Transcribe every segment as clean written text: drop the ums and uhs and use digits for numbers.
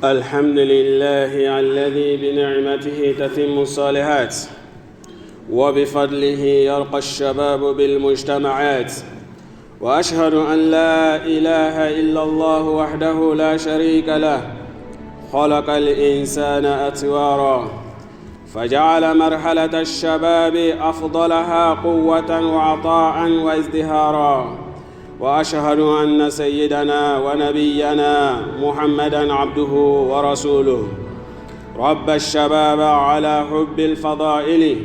الحمد لله الذي بنعمته تتم الصالحات وبفضله يرقى الشباب بالمجتمعات، وأشهد أن لا إله إلا الله وحده لا شريك له خلق الإنسان أطوارا فجعل مرحلة الشباب أفضلها قوة وعطاء وازدهارا، وأشهد أن سيدنا ونبينا محمدًا عبده ورسوله رب الشباب على حب الفضائل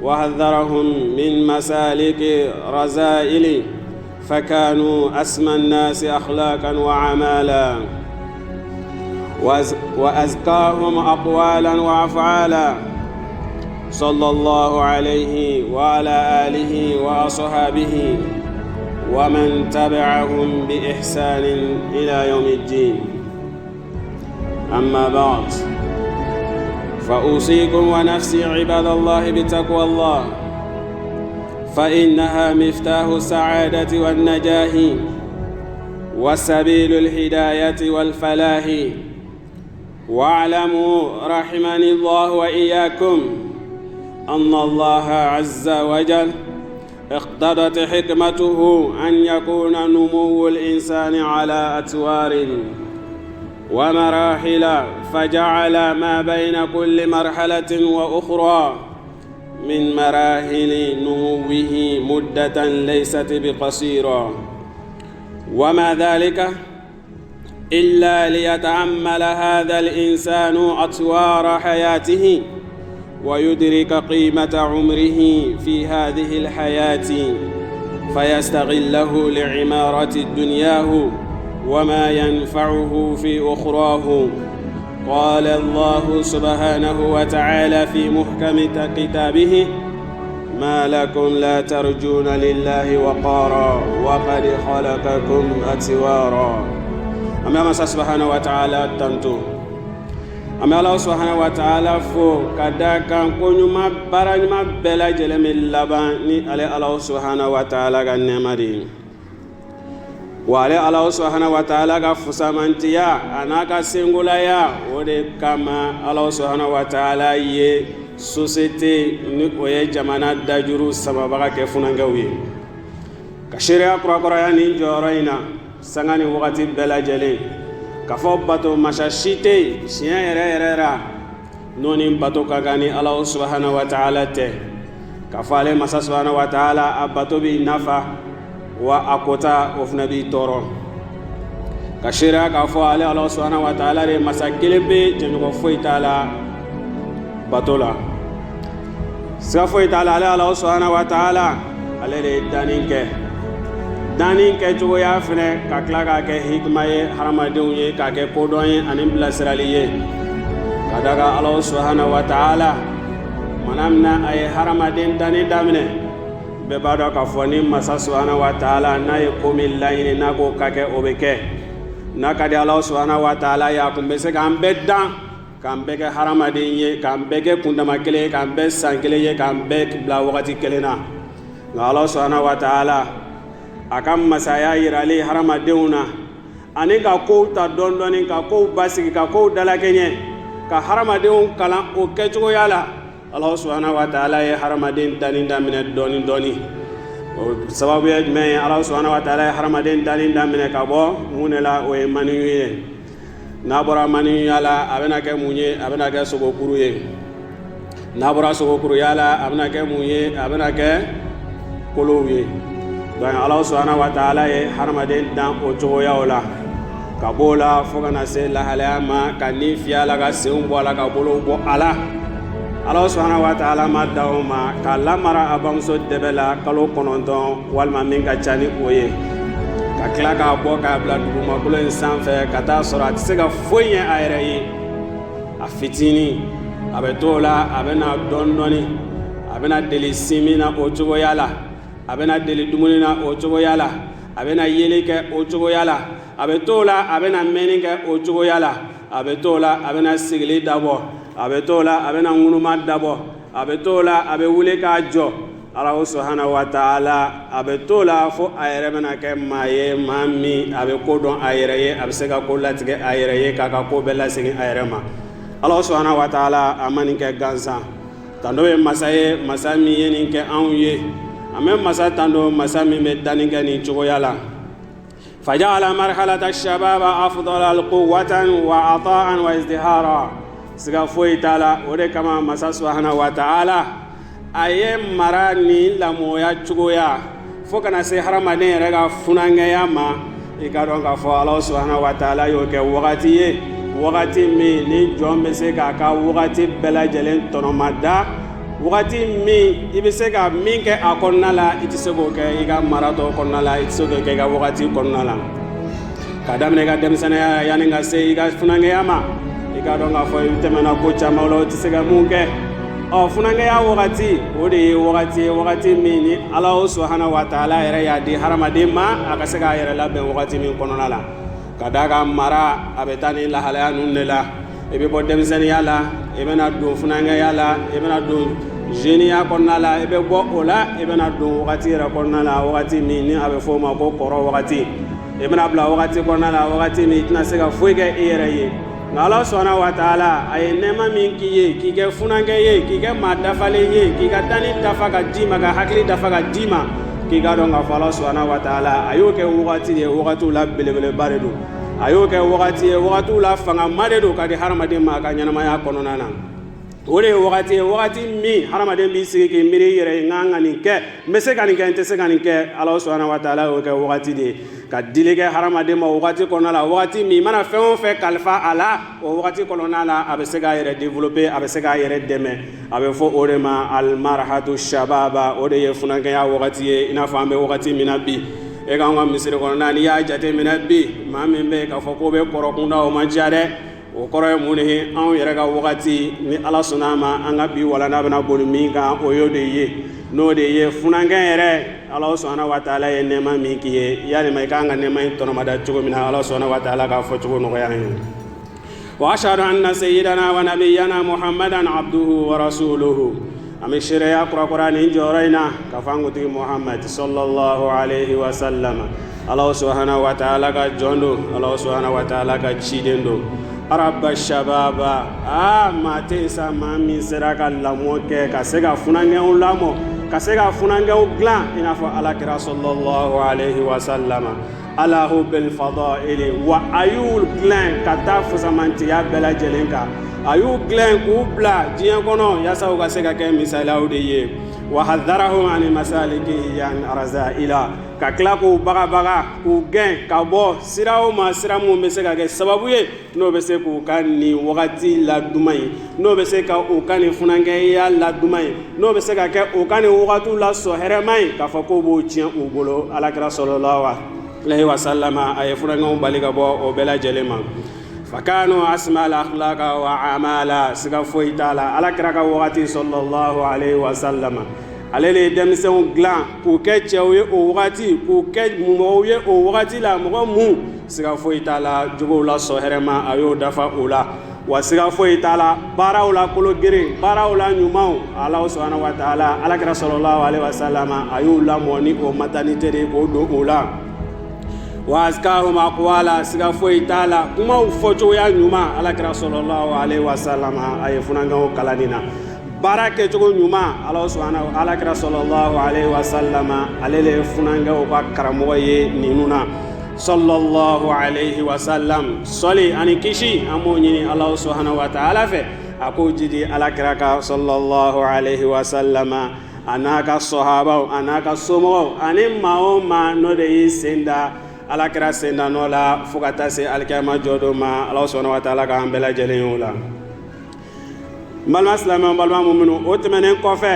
وحذرهم من مسالك رذائل، فكانوا أسمى الناس أخلاقا وعمالا وأزكاهم أقوالا وأفعالا، صلى الله عليه وعلى آله وأصحابه ومن تبعهم بإحسان إلى يوم الدين. أما بعد، فأوصيكم ونفسي عباد الله بتقوى الله، فإنها مفتاح السعادة والنجاح وسبيل الهداية والفلاح. واعلموا رحمني الله وإياكم أن الله عز وجل اقتضت حكمته أن يكون نمو الإنسان على أطوار ومراحل، فجعل ما بين كل مرحلة وأخرى من مراحل نموه مدة ليست بقصيرة، وما ذلك إلا ليتأمل هذا الإنسان أطوار حياته ويدرك قيمة عمره في هذه الحياة، فيستغله لعمارة دنياه وما ينفعه في أخراه. قال الله سبحانه وتعالى في محكم كتابه: ما لكم لا ترجون لله وقارا وقد خلقكم أطوارا. أما سبحانه وتعالى تنتو أما الله سبحانه وتعالى فو كداكا كونيما بارانيما بلا جلمي لباني على الله سبحانه وتعالى غنماري وعلى الله سبحانه وتعالى غفسامانتيا أناكا سينغولايا ودي كما الله سبحانه وتعالى يه سوسيتي نيكويه جمانا داجورو سماباكا كفونانغوي كشريا كراكرايا نينجوراينا سانغاني وقتي بلا جلي kafo bato mashashite siya yera noni bato kagani Allah subhanahu wa ta'ala te kafale masa subhanahu wa ta'ala abato bi nafa wa akota of nabi toro kashira kafo ale Allah subhanahu wa ta'ala re masakelebe jengo foi ta'ala batola sa foi ta'ala ale Allah subhanahu wa ta'ala ale re daninke dani ke jogo ya fene ka kla ka ke hikma ye haramadun ye ka ke kodon ye ani bilasirali ye kadaga Allah subhanahu wa ta'ala manamna ay haramadin dani damne be bado ka foni masa subhanahu wa ta'ala na ye komi layini na ko ka ke obeke na ka di Allah subhanahu wa ta'ala ya kumbe se kan beddan kan be ke haramadin ye kan be ke kundama kele kan be sankele ye kan be bla wakati kelena Allah subhanahu wa ta'ala akam masaya yirali haramadewna ani ka ko ta dondoni ka ko basigi ka ko dalakenye ka haramadew kala o kecogo yala Allah subhanahu wa ta'ala ye haramaden daninda mine doni o sababu ye me Allah subhanahu wa ta'ala ye haramaden daninda mine ka bo munela o ye maniye na bora maniye yala abena ke munye abena ke sogokuru ye na bora sogokuru yala abena ke munye abena ke kolowe. Donc Allah subhanahu wa ta'ala ye haramaden dan o cogoya ola ka bola fo kana se lahalaya ma ka ni fiyala ka senw bɔ ala ka bolo bɔ ala Allah subhanahu wa ta'ala ma daw ma ka lamara a bamuso dɛbɛ la kalo 9 walima min ka ca ni o ye ka tila k'a bɔ k'a bila dugumakolo in sanfɛ ka taa sɔrɔ a tɛ se ka foyi ɲɛ a yɛrɛ ye a fitini a bɛ to la a bɛ na dɔɔni a bɛ na deli simi na o cogoya la a bɛ na deli dumuni na o cogoya la a bɛ na yeli kɛ o cogoya la a bɛ to la a bɛ na mɛnni kɛ o cogoya la a bɛ to la a bɛ na sigili dabɔ a bɛ to la a bɛ na ŋunuma dabɔ a bɛ to la a bɛ wuli k'a jɔ Allah subhanahu wa ta'ala abe tola fo ayere mena ke maye mami abe ko don ayere ye abe se ka ko latige ayere ye ka ko bela sigi ayere ma Allah subhanahu wa ta'ala amani ke gansa tando be masaye masami ye nin ke an ye ame masa tando masami be dani ke ni cogo yala faja'ala marhalata ash-shabab afdal al-quwwatan wa ata'an wa izdihara siga foi ta'ala ode kama masa subhanahu wa ta'ala aye mara ni lamoya cogoya fo kana se haramane yɛrɛ ka funangɛya ma i ka dɔn k'a fɔ Allah subhanahu wa ta'ala y'o kɛ wagati ye wagati min ni jɔn bɛ se k'a ka wagati bɛɛ lajɛlen tɔnɔmada wagati min i bɛ se ka min kɛ a kɔnɔna la i tɛ se k'o kɛ i ka mara tɔ kɔnɔna la i tɛ se k'o kɛ i ka wagati kɔnɔna la ka daminɛ i ka denmisɛnninya yanni ka se i ka funangɛya ma i ka dɔn k'a fɔ i tɛmɛna ko caman la o tɛ se ka mun kɛ funangɛya wagati o de ye wagati min ni Allah subhanahu wa ta'ala yɛrɛ y'a di hadamaden ma a ka se k'a yɛrɛ labɛn wagati min kɔnɔna la ka d'a kan mara a bɛ taa ni lahalaya ninnu de la i bɛ bɔ denmisɛnninya la i bɛna don funangɛya la i bɛna don jeuniya kɔnɔna la i bɛ bɔ o la i bɛna don wagati yɛrɛ kɔnɔna la wagati min ni a bɛ fɔ o ma ko kɔrɔ wagati i bɛna bila wagati kɔnɔna la wagati min i tɛna se ka foyi kɛ i yɛrɛ ye nka Allah subhanahu wa ta'ala a ye nɛɛma min k'i ye k'i kɛ funangɛ ye k'i kɛ maa dafalen ye k'i ka dani dafa ka d'i ma ka hakili dafa ka d'i ma k'i ka dɔn k'a fɔ Allah subhanahu wa ta'ala a y'o kɛ wagati de ye wagatiw la belebeleba de don a y'o kɛ wagati ye wagatiw la fangama de don ka di hadamaden ma a ka ɲɛnamaya kɔnɔna na o de ye wagati min hadamaden b'i sigi k'i miiri i yɛrɛ ye n ka nin kɛ n bɛ se ka nin kɛ n tɛ se ka nin kɛ Allah subhanahu wa ta'ala y'o kɛ wagati de ye ka dili kɛ hadamaden ma wagati kɔnɔna la wagati min i mana fɛn o fɛn kalifa a la o wagati kɔnɔna la a bɛ se k'a yɛrɛ développer a bɛ se k'a yɛrɛ dɛmɛ a bɛ fɔ o de ma al-marhatu shababa o de ye funangɛya wagati ye i n'a fɔ an bɛ wagati min na bi e k'an ka misiri kɔnɔna n'i y'a jateminɛ bi maa min bɛ yen k'a fɔ k'o bɛ kɔrɔ kunda o ma diya dɛ o kɔrɔ ye mun de ye anw yɛrɛ ka wagati ni Allah sɔnna a ma an ka bi walanda bɛna boli min kan o y'o de ye n'o de ye funangɛ yɛrɛ Allah subhanahu wa ta'ala ye nɛɛma min k'i ye yalima i kan ka nɛɛma in tɔnɔmada cogo min na Allah subhanahu wa ta'ala k'a fɔ cogo nɔgɔya an ye wa ashhadu anna sayyidana wa nabiyyana muhammadan abduhu wa rasuluhu an bɛ seereya kurakura nin jɔyɔrɔ in na k'a fɔ an kuntigi Muhammad sallallahu alaihi wa sallam Allah subhanahu wa ta'ala ka jɔn don Allah subhanahu wa ta'ala ka ciden don araba shababa maa tɛ yen sa maa min sera ka lamɔ kɛ ka se ka funangɛw lamɔ ka se ka funangɛw dilan i n'a fɔ alakira sallallahu alaihi wa sallam alahu bil fadaili wa a y'u dilan ka taa fusamantiya bɛɛ lajɛlen kan a y'u dilan k'u bila diɲɛ kɔnɔ yaasa u ka se ka kɛ misaliyaw de ye wa hadharahum ani masaliki yan arazaila ka tila k'u bagabaga k'u gɛn ka bɔ siraw ma sira mun bɛ se ka kɛ sababu ye n'o bɛ se k'u ka nin wagati laduma ye n'o bɛ se ka u ka nin funangɛya laduma ye n'o bɛ se ka kɛ u ka nin wagatiw lasɔ hɛrɛma ye k'a fɔ k'o b'o tiɲɛ u bolo alakira sallallahu alaihi wa sallama a ye funangɛw bali ka bɔ o bɛɛ lajɛlen ma fakanu asma al-akhlaqa wa amala siga foyi t'a la alakira ka wagati sallallahu alaihi wa sallama ale de ye denmisɛnw dilan k'u kɛ cɛw ye o wagati k'u kɛ mɔgɔw ye o wagati la mɔgɔ mun siga foyi t'a la jogow la sɔ hɛrɛma a y'o dafa o la wa siga foyi t'a la baaraw la kolo geren baaraw la ɲumanw Allah subhanahu wa ta'ala alakira sallallahu alaihi wa sallama a y'u lamɔ ni o maternité de k'o don o la wa azkahum aqwala siga foyi t'a la kumaw fɔcogoya ɲuman alakira sallallahu alaihi wa sallama a ye funangɛw kalanni na baara kɛcogo ɲuman alakira sallallahu alaihi wa sallama ale de ye funangɛw ka karamɔgɔ ye ninnu na sallallahu alaihi wa sallam sɔli ani kisi an b'o ɲini Allah subhanahu wa ta'ala fɛ a k'o jidi alakira ka sallallahu alaihi wa sallama a n'a ka sɔhabaw a n'a ka somɔgɔw ani maa o maa n'o de y'i sen da alakira sen da nɔ la fo ka taa se alikiyama jɔ don ma Allah subhanahu wa ta'ala k'an bɛɛ lajɛlen ye o la balima silamɛw balima muminu o tɛmɛnen kɔfɛ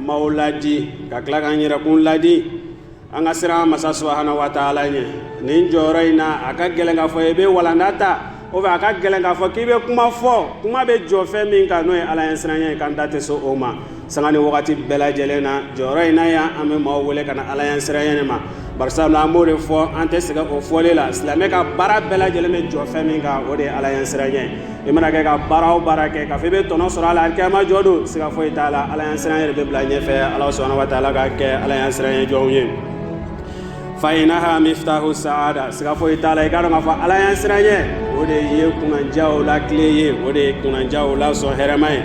maaw ladi ka tila k'an yɛrɛkun ladi an ka siran masa subhanahu wa ta'ala ɲɛ nin jɔyɔrɔ in na a ka gɛlɛn k'a fɔ i bɛ walanda ta o fɛ a ka gɛlɛn k'a fɔ k'i bɛ kuma fɔ kuma bɛ jɔ fɛn min kan n'o ye ala ɲɛ siranya ye k'an da tɛ se o ma sanga ni wagati bɛɛ lajɛlen na jɔyɔrɔ in na yan an bɛ maaw wele ka na ala ɲɛ siranya ma barisa na mo de fo ante sega o fole la islamique ka bara bela jele me jo fami ka o de ala yansiranye e mana ke ka bara o bara ke ka febe tono sura ala kiyama jodo sega fo taala ala yansiranye be bla nyefe ala subhanahu wa taala ka ke ala yansiranye jomye fa inaha miftahu saada sega fo taala e ka do fa ala yansiranye o de ye kunanjaw la clé o de kunanjaw la so heramay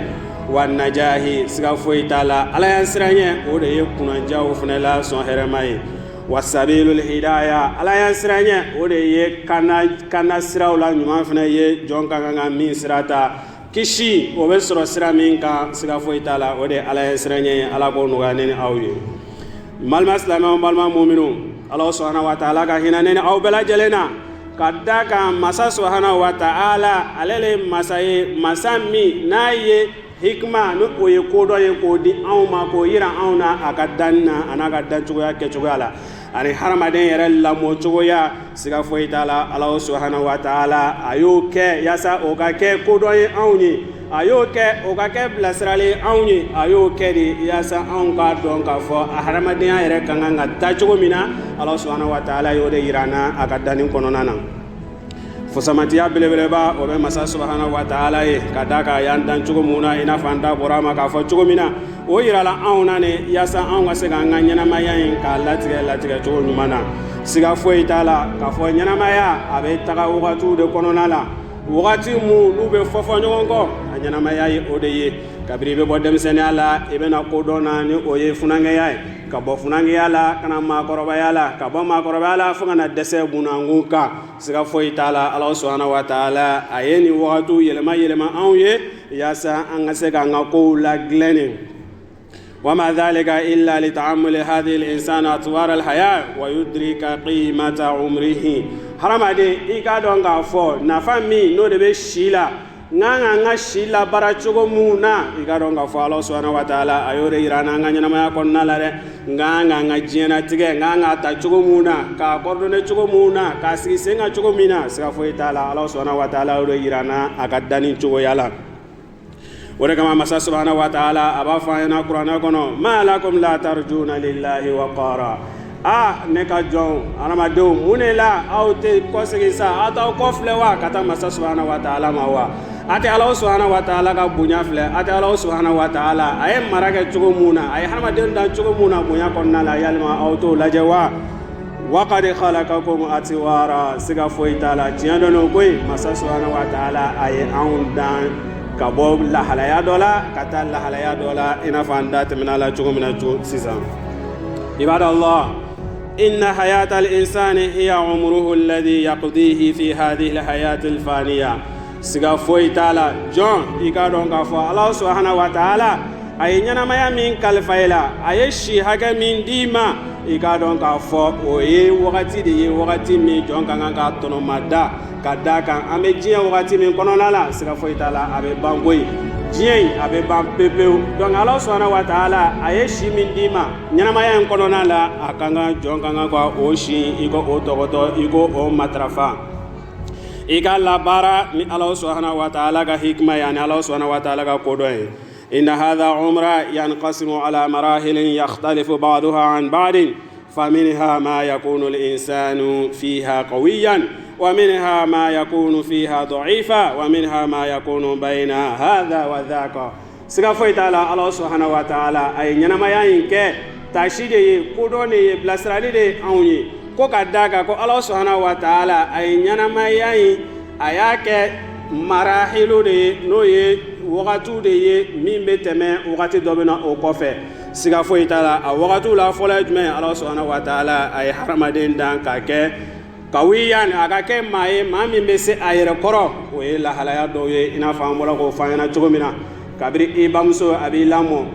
wa najahi sega fo taala ala yansiranye o de ye kunanjaw fune la so heramay wasabilul hidayah ala yansiranye o de ye kana siraw la ɲuman fana ye jɔn ka kan ka min sirata kisi o bɛ sɔrɔ sira min kan siga foyi t'a la o de ala yansiranye ala k'o nɔgɔya ne ni aw ye balima silamɛw balima mu'minu ala subhanahu wa ta'ala ka hinɛ ne ni aw bɛɛ lajɛlen na ka da kan masa subhanahu wa ta'ala ale le masa ye masa min n'a ye hikma no o ye ko dɔ ye k'o di anw ma k'o yira anw na a ka danni na a n'a ka dancogoya kɛcogoya la ani hadamaden yɛrɛ lamɔcogoya siga foyi t'a la ala subhanahu wa ta'ala a y'o kɛ yaasa o ka kɛ ko dɔ ye anw ye a y'o kɛ o ka kɛ bilasirali anw ye a y'o kɛ de yaasa anw k'a dɔn k'a fɔ a hadamadenya yɛrɛ ka kan ka taa cogo min na ala subhanahu wa ta'ala y'o de yira na a ka danni kɔnɔna na fosamatiya belebeleba o bɛ masa subhanahu wa ta'ala ye ka da ka yan dan cogo mun na i n'a fɔ an da bɔra ma k'a fɔ cogo min na o yirala anw na ne yaasa anw ka se k'an ka ɲɛnamaya in k'a latigɛ cogo ɲuman na siga foyi t'a la k'a fɔ ɲɛnamaya a bɛ taga wagatiw de kɔnɔna la wagati mun n'u bɛ fɔfɔ ɲɔgɔn kɔ a ɲɛnamaya ye o de ye kabiri i bɛ bɔ denmisɛnniya la i bɛna ko dɔ na ni o ye funangeya ye ka bɔ funangeya la ka na maakɔrɔbaya la ka bɔ maakɔrɔbaya la fo ka na dɛsɛ bunankun kan siga foyi t'a la ala subhanahu wa ta'ala a ye nin wagatiw yɛlɛma anw ye yaasa an ka se k'an ka kow ladilannen وما ذلك إلا لتعامل هذه الإنسان أطوار الحياة ويدرك قيمة عمره hadamaden i ka dɔn k'a fɔ nafa min n'o de bɛ si la n ka kan ka si labara cogo mun na i ka dɔn k'a fɔ ala subhanahu wa ta'ala a y'o de yira n'an ka ɲɛnamaya kɔnɔna la dɛ n ka kan ka diɲɛnatigɛ n ka kan ka ta cogo mun na k'a kɔrɔdɔnɛ cogo mun na k'a sigi sen kan cogo min na siga foyi t'a la ala subhanahu wa ta'ala y'o de yira na a ka danni cogoya la o de kama masa subhanahu wa ta'ala a b'a fɔ an ɲɛna kuranɛ kɔnɔ ma lakum la tarjuna lillahi waqara ne ka jɔn adamadenw mun de la aw tɛ kɔsegin sa aw t'aw kɔfilɛ wa ka taa masa subhanahu wa ta'ala ma wa a tɛ ala subhanahu wa ta'ala ka bonya filɛ a tɛ ala subhanahu wa ta'ala a ye mara kɛ cogo mun na a ye hadamaden dan cogo mun na bonya kɔnɔna la yalima aw t'o lajɛ wa waqad khalaqakum atwara siga foyi t'a la tiɲɛ dɔn koyi masa subhanahu wa ta'ala a ye anw dan ka bɔ lahalaya dɔ la ka taa lahalaya dɔ la i n'a fɔ an da tɛmɛna la cogo min na sisan ibadallah إن حياة الإنسان هي عمره الذي يقضيه في هذه الحياة الفانية siga foyi t'a la jɔn i ka dɔn k'a fɔ ala subhanahu wa ta'ala a ye ɲɛnamaya min kalifa i la a ye si hakɛ min d'i ma i ka dɔn k'a fɔ o ye wagati de ye wagati min jɔn ka kan k'a tɔnɔmada ka da kan an bɛ diɲɛ wagati min kɔnɔna la siga foyi t'a la a bɛ ban koyi diɲɛ in a bɛ ban pepewu donc ala subhanahu wa ta'ala a ye si min d'i ma ɲɛnamaya in kɔnɔna la a kan ka jɔn kan ka o si i ko o tɔgɔtɔ i ko o matarafa i ka labaara ni ala subhanahu wa ta'ala ka hikma ye ani ala subhanahu wa ta'ala ka ko dɔ ye إن هذا عمر ينقسم على مراحل يختلف بعضها عن بعض فمنها ما يكون الإنسان فيها قويا ومنها ما يكون فيها ضعيفا ومنها ما يكون بين هذا وذاك siga foyi t'a la ala subhanahu wa ta'ala a ye ɲɛnamaya in kɛ taasi de ye kodɔn de ye bilasirali de ye anw ye ko ka da kan ko ala subhanahu wa ta'ala a ye ɲɛnamaya in a y'a kɛ marahilu de ye n'o ye wagatiw de ye min bɛ tɛmɛ wagati dɔ bɛ na o kɔfɛ siga foyi t'a la a wagatiw la fɔlɔ ye jumɛn ye ala subhanahu wa ta'ala a ye hadamaden dan ka kɛ kawiyan a ka kɛ maa ye maa min bɛ se a yɛrɛ kɔrɔ o ye lahalaya dɔw ye i n'a fɔ an bɔra k'o fɔ an ɲɛna cogo min na kabiri i bamuso a b'i lamɔ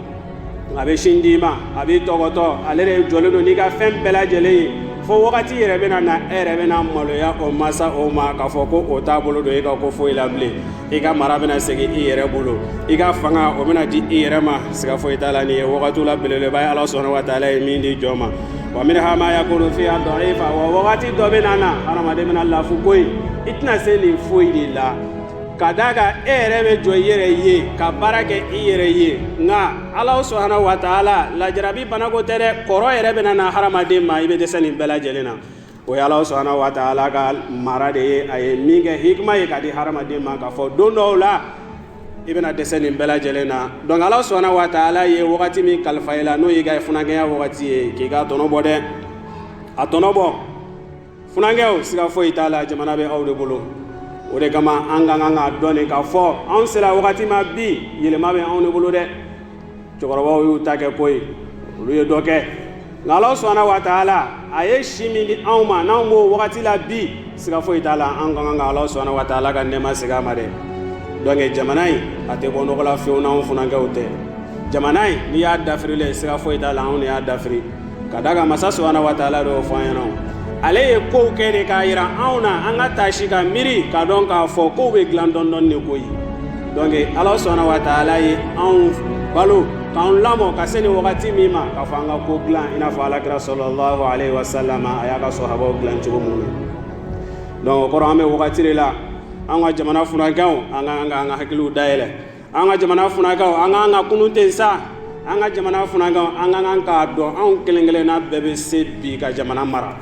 a bɛ sin d'i ma a b'i tɔgɔtɔ ale de jɔlen don n'i ka fɛn bɛɛ lajɛlen ye fo wagati yɛrɛ bɛ na e yɛrɛ bɛ na maloya o masa o ma k'a fɔ ko o t'a bolo don i ka ko foyi la bilen i ka mara bɛna segin i yɛrɛ bolo i ka fanga o bɛna di i yɛrɛ ma siga foyi t'a la nin ye wagatiw la belebeleba ye ala subhanahu wa ta'ala ye min di jɔn ma wa minha ma yakunu fiha da'ifa wa wagati dɔ bɛ na hadamaden bɛna lafu koyi i tɛna se nin foyi de la kadaga erebe jo yere ye ka barake yere ye nga Allah subhanahu wa ta'ala la jarabi banago tere koro erebe na haramaden ma ibe desani bela jelena o ya Allah subhanahu wa ta'ala ga marade ye ay minge hikma ye kadi haramaden ma ka fo dondo la ibena desani bela jelena donc Allah subhanahu wa ta'ala ye wakati mi kalfaila no ye ga funange ya wakati ye ki ga tono bode atono bo funange o siga fo itala jamana be awde bolo o de kama an ka kan ka dɔn ka fɔ anw sera wagati ma bi yɛlɛma bɛ anw de bolo dɛ cɛkɔrɔbaw y'u ta kɛ ko ye olu ye dɔ kɛ nka Ala subhanahu wa ta'ala a ye si min di anw ma n'anw b'o wagati la bi siga foyi t'a la an ka kan ka Ala subhanahu wa ta'ala ka nɛɛma segin a ma dɛ donc jamana in a tɛ bɔ nɔgɔ la fiyewu n'anw funankɛw tɛ jamana in n'i y'a dafirilen siga foyi t'a la anw de y'a dafiri ka d'a kan masa subhanahu wa ta'ala de y'o fɔ an ɲɛna ale ye kow kɛ de k'a yira anw na an ka taasi ka miiri ka dɔn k'a fɔ kow bɛ dilan dɔɔni de ko ye donc Ala subhanahu wa ta'ala ye anw balo k'anw lamɔ ka se nin wagati min ma k'a fɔ an ka ko dilan i n'a fɔ alakira sallallahu alaihi wa sallam a y'a ka sahabaw dilan cogo min na donc o kɔrɔ an bɛ wagati de la an ka jamana funankɛw an ka hakiliw dayɛlɛ an ka jamana funankɛw an ka kunun ten sa an ka jamana funankɛw an ka k'a dɔn anw kelen kelenna bɛɛ bɛ se bi ka jamana mara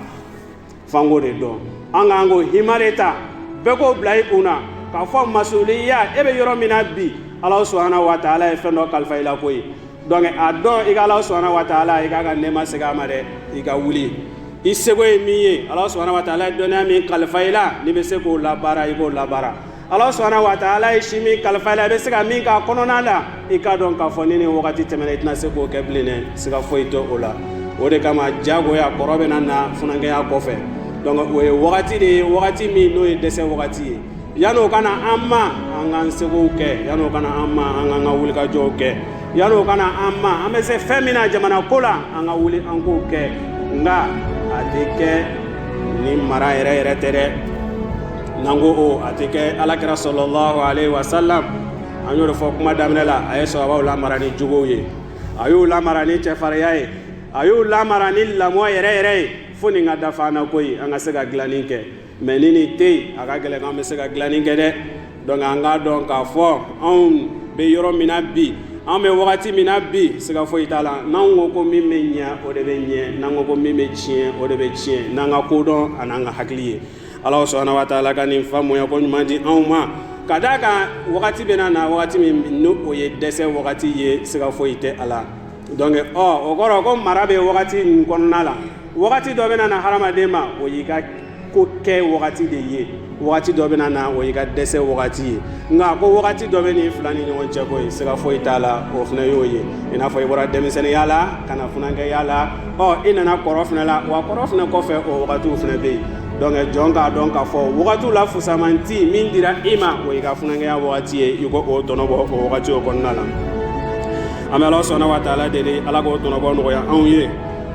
fango de dɔn an k'an ko hima de ta bɛɛ k'o bila i kun na k'a fɔ masuliya e bɛ yɔrɔ min na bi Ala subhanahu wa ta'ala ye fɛn dɔ kalifa i la ko ye donc a dɔn i ka Ala subhanahu wa ta'ala i k'a ka nɛɛma segin a ma dɛ i ka wuli i seko ye min ye Ala subhanahu wa ta'ala ye dɔnniya min kalifa i la n'i bɛ se k'o labaara i k'o labaara Ala subhanahu wa ta'ala ye si min kalifa i la i bɛ se ka min k'a kɔnɔna la i k'a dɔn k'a fɔ ni nin wagati tɛmɛna i tɛna se k'o kɛ bilen dɛ siga foyi tɛ o la o de kama jagoya kɔrɔ bɛ na funankɛya kɔfɛ donc o ye wagati de ye wagati min n'o ye dɛsɛ wagati ye yan'o kana an ma an k'an segow kɛ yan'o kana an ma an k'an ka wulikajɔw kɛ yan'o kana an ma an bɛ se fɛn min na jamana ko la an ka wuli an k'o kɛ nka a tɛ kɛ ni mara yɛrɛ yɛrɛ tɛ dɛ n'an ko o a tɛ kɛ alakira sallallahu alaihi wa sallam an y'o de fɔ kuma daminɛ la a ye sahabaw lamara ni jogow ye a y'u lamara ni cɛfarinya ye a y'u lamara ni lamɔ yɛrɛ yɛrɛ ye fo nin ka dafa an na ko ye an ka se ka dilanni kɛ mais ni nin tɛ yen a ka gɛlɛn k'an bɛ se ka dilanni kɛ dɛ donc an k'a dɔn k'a fɔ anw bɛ yɔrɔ min na bi an bɛ wagati min na bi siga foyi t'a la n'anw ko ko min bɛ ɲɛ o de bɛ ɲɛ n'an ko ko min bɛ tiɲɛ o de bɛ tiɲɛ n'an ka kodɔn a n'an ka hakili ye Ala subhanahu wa ta'ala ka nin faamuya ko ɲuman di anw ma ka d'a kan wagati bɛ na wagati min n'o o ye dɛsɛ wagati ye siga foyi tɛ a la donc o kɔrɔ ko mara bɛ wagati nin kɔnɔna la wagati dɔ bɛ na hadamaden ma o y'i ka ko kɛ wagati de ye wagati dɔ bɛ na o y'i ka dɛsɛ wagati ye nka ko wagati dɔ bɛ nin fila ni ɲɔgɔn cɛ ko ye siga foyi t'a la o fana y'o ye i n'a fɔ i bɔra denmisɛnninya la ka na funankɛya la i nana kɔrɔ fana la wa kɔrɔ fana kɔfɛ o wagatiw fana bɛ yen donc jɔn k'a dɔn k'a fɔ wagatiw la fusamanti min dira i ma o y'i ka funankɛya wagati ye i ko o tɔnɔbɔ o wagati o kɔnɔna la an bɛ Ala subhanahu wa ta'ala deli Ala k'o tɔnɔbɔ nɔgɔya anw ye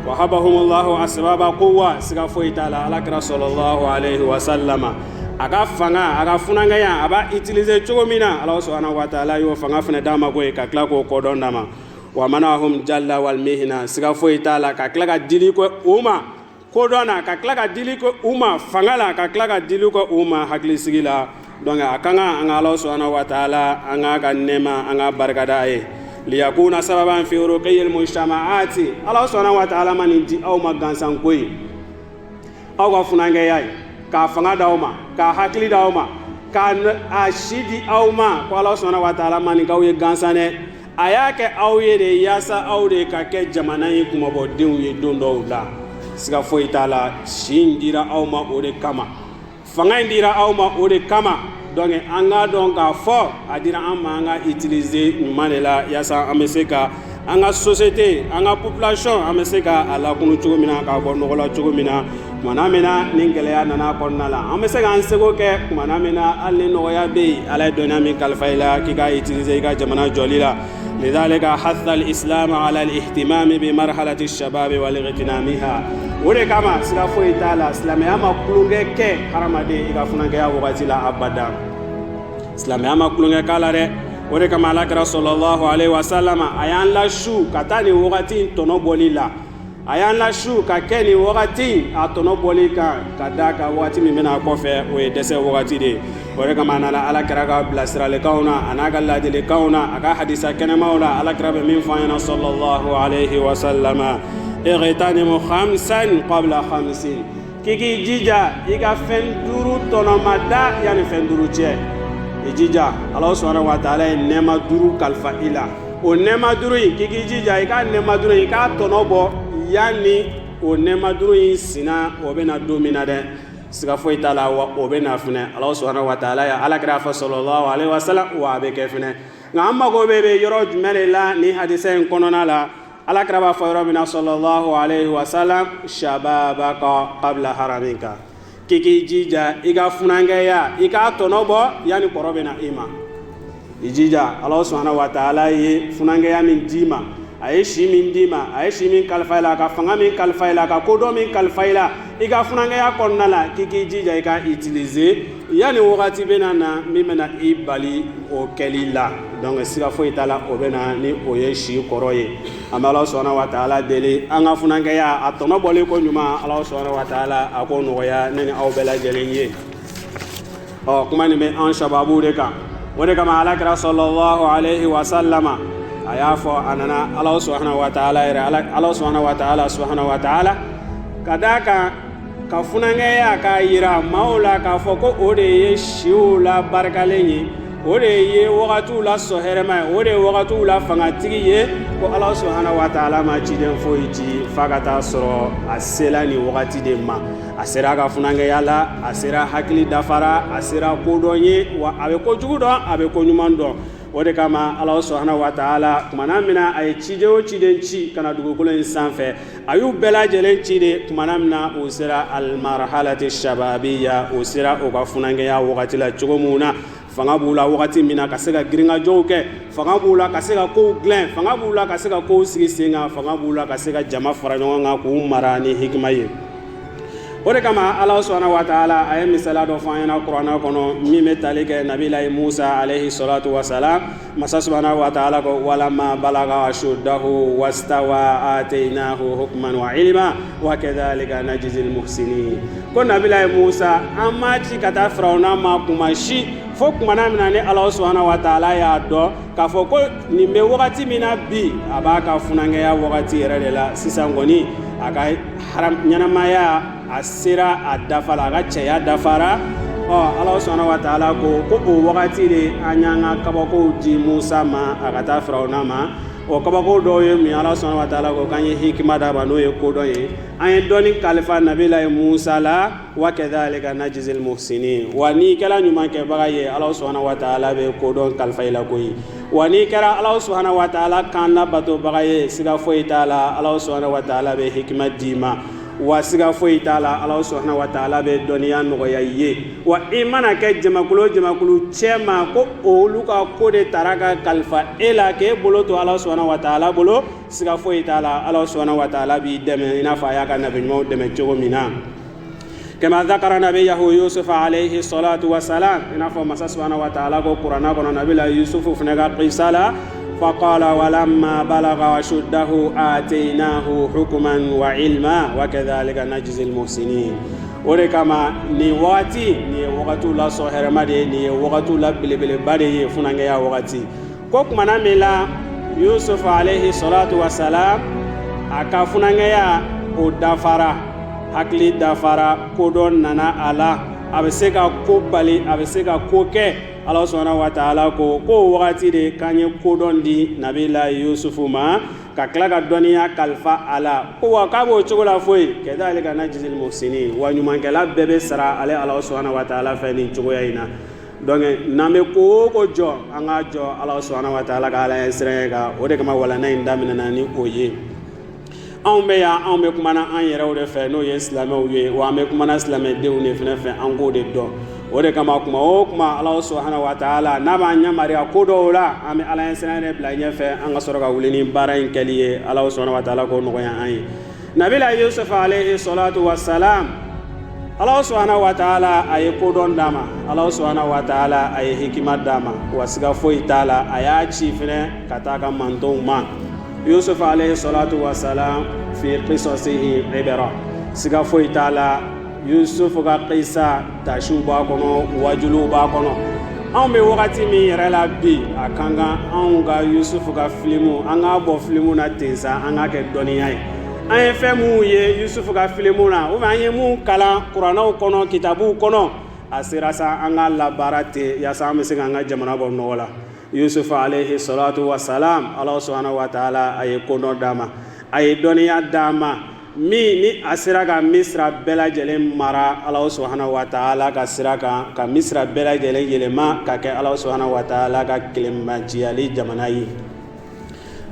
wahabahumullahu asbaba quwwa siga foyi t'a la alakira sallallahu alaihi wa sallama a ka fanga a ka funankɛya a b'a utiliser cogo min na Ala subhanahu wa ta'ala y'o fanga fana d'a ma ko ye ka tila k'o kɔdɔn d'a ma wa manahum jalla wal mihna siga foyi t'a la ka tila ka dili kɛ u ma kodɔn na ka tila ka dili kɛ u ma fanga la ka tila ka dili kɛ u ma hakilisigi la donc a ka kan an ka Ala subhanahu wa ta'ala an k'a ka nɛɛma an k'a barikada a ye liyakuna sababan fi ruqiyil mujtama'ati Ala subhanahu wa ta'ala ma nin di aw ma gansan ko ye aw ka funankɛya ye k'a fanga d'aw ma k'a hakili d'aw ma k'a si di aw ma ko Ala subhanahu wa ta'ala ma nin k'aw ye gansan dɛ a y'a kɛ aw ye de yaasa aw de ka kɛ jamana in kumabɔdenw ye don dɔw la siga foyi t'a la si in dira aw ma o de kama fanga in dira aw ma o de kama donc an k'a dɔn k'a fɔ a dira an ma an ka utiliser ɲuman de la yaasa an bɛ se ka an ka société an ka population an bɛ se ka a lakunu cogo min na k'a bɔ nɔgɔ la cogo min na tumana min na ni gɛlɛya nana kɔnɔna la an bɛ se k'an seko kɛ tumana min na hali ni nɔgɔya bɛ yen Ala ye dɔnniya min kalifa i la k'i ka utiliser i ka jamana jɔli la لذلك حث الإسلام على الاهتمام بمرحلة الشباب والاغتنامها ولي كما سلا فوي تعالى اسلامي اما كلونغه كي حرمدي إيغا فنانغيا وغاتي لا أبدا اسلامي اما كلونغه كالا ري ولي كما لكرا صلى الله عليه وسلم أيان لا شو كتاني وغاتي تونو بولي لا أيان لا شو ككني وغاتي أتونو بولي كداكا وغاتي ممنا كوفي ويدسي وغاتي دي ore kama nana ala kira ka bilasirale kauna anaga ladili kauna aka hadisa kene maula ala kira be min fayna sallallahu alayhi wa sallama ightanimu khamsan qabla khamsin kiki jija iga fenduru tonomada yani fenduru che ijija Allah subhanahu wa ta'ala nema duru kalfa ila o nema duru kiki jija iga nema duru iga tonobo yani o nema duru sina o bena domina de siga foi tala wa o bena fune Allah subhanahu wa ta'ala ya ala kira fa sallallahu alaihi wasallam wa be ke fune ngamma go bebe yoro jumela ni hadisa en konona la ala kira ba fa yoro mina sallallahu alaihi wasallam shababaka qabla haramika kiki jija iga funanga ya iga tonobo yani porobe na ima ijija Allah subhanahu wa ta'ala ye funanga ya min dima aishi min dima aishi min kalfaila ka fanga min kalfaila ka kodo min kalfaila iga funanga ya konnala kiki jija iga utiliser yani wakati benana mimena ibali o kelila donc siga fo itala o bena ni oyeshi koroye ama Allah subhanahu wa ta'ala dele anga funanga ya atono bole ko nyuma Allah subhanahu wa ta'ala akono ya neni aw bela jelenye o kuma ni me an shababu de ka wode kama alakra sallallahu alaihi wa sallama ayafo anana Allah subhanahu wa ta'ala Allah subhanahu wa ta'ala kadaka ka funanga ya ka yira maula ka foko ode ye shiula barkalenyi ode ye wagatu la soherema ode wagatu la fangatigi ye ko Allah subhanahu wa ta'ala ma jiden foiti fagata soro asela ni wagati de ma asera ka funanga yala asera hakili dafara asera kodonye wa abe ko jugudo abe ko nyumando ode kama Allah subhanahu wa ta'ala kumana mina ay cidewo cidenci kana dugukolo insanfe ayu bela jelen cide kumana mina usira al marhalati shababiyya usira o ka funanga ya wakati la chogomuna fanga bula wakati mina kasega giringa joke fanga bula kasega ko glen fanga bula kasega ko sigisenga fanga bula kasega jama faranyonga ku marani hikmaye ode kama Allah subhanahu wa ta'ala ay misala do fayna qur'ana kono mime talike nabiy Musa alayhi salatu wa salam masa subhanahu wa ta'ala ko walamma balaga ashuddahu wastawa atainahu hukman wa ilma wa kadhalika najzil muhsinin ko nabiy Musa amma ci kata farauna ma kumashi fo kumana mina ne Allah subhanahu wa ta'ala ya do ka fo ko ni me wakati mina bi abaka funanga ya wakati yere de la sisangoni aka haram nyanamaya asira adafala aga caya dafara Allah subhanahu wa ta'ala ko o wakati de anyanga kabako di Musa ma agata farauna ma o kabako do ye mi Allah subhanahu wa ta'ala ko kanye hikma da bano ye ko do ye ay doni kalifa nabiy Musa la wa kadhalika najzil muhsinin wa ni kala nyuma ke bagaye Allah subhanahu wa ta'ala be ko don kalifa ila ko yi wa ni kala Allah subhanahu wa ta'ala kan la bato bagaye siga foi ta'ala Allah subhanahu wa ta'ala be hikma dima wa siga foi ta'ala Allah subhanahu wa ta'ala be doniya nogoya ye wa imana ke jamakulu chema ko oluka ko de taraka kalfa ela ke bolo to Allah subhanahu wa ta'ala bolo siga foi ta'ala Allah subhanahu wa ta'ala bi deme ina fa ya ka nabi mo deme chogo mina كما ذكر نبيه يوسف عليه الصلاة والسلام إن فما سبحانه وتعالى قرآن قرآن نبي يوسف فنجا قيسالا فقال ولما بلغ أشده آتيناه حكما وعلما وكذلك نجزي المحسنين ولكما نواتي نوقت لا صهر مدي نوقت لا بلبل بدي فنجا وقتي كوك مناملا يوسف عليه الصلاة والسلام أكافنجا ودفرا hakili dafara kodon nana ala abeseka ko bali abeseka ko ke Allah subhanahu wa ta'ala ko wakati de kanye kodon di nabila Yusufu ma ka klaga doniya kalfa ala ko wakabo chogola foi kedalika najzil muhsinin wa nyumankela bebe sara ale Allah subhanahu wa ta'ala fani chogoya ina donc name ko jo anga jo Allah subhanahu wa ta'ala ka ala esrega o de kama wala na indamina nani oye an be kumana an yɛrɛw de fɛ n'o ye silamɛw ye wa an be kumana silamɛdenw de fɛnɛ fɛ an k'o de dɔn o de kama kuma o kuma Allah subhanahu wa ta'ala n'a b'an yamariya ko dɔw la an be ala ɲɛsiranya de bila ɲɛfɛ an ka sɔrɔ ka wuli ni baara in kɛli ye Allah subhanahu wa ta'ala k'o nɔgɔya an ye nabila Yusuf alayhi salatu wa salam Allah subhanahu wa ta'ala a ye kodɔn d'a ma Allah subhanahu wa ta'ala a ye hikima d'a ma wa siga foyi t'a la a y'a ci fɛnɛ ka taa ka mantonw ma Yusuf alayhi salatu wa salam fi qisasihi ibra siga foyi t'a la Yusuf ka qissa tashu ba kono wajulu ba kono an be wakati min yɛrɛ la bi a kan kan anw ka Yusuf ka filimu an ka bɔ filimu na ten sa an ka kɛ dɔnniya ye an ye fɛn minnu ye Yusuf ka filimu na an ye mun kalan kuranɛw kɔnɔ kitabuw kɔnɔ a sera sa an ka labaara ten yaasa an bɛ se k'an ka jamana bɔ nɔgɔ la Yusuf alayhi salatu wa salam Allah subhanahu wa ta'ala a ye kodɔn d'a ma a ye dɔnniya d'a ma min ni a sera ka Misira bɛɛ lajɛlen mara Allah subhanahu wa ta'ala ka sira kan ka Misira bɛɛ lajɛlen yɛlɛma ka kɛ Allah subhanahu wa ta'ala ka kelenmaciyali jamana ye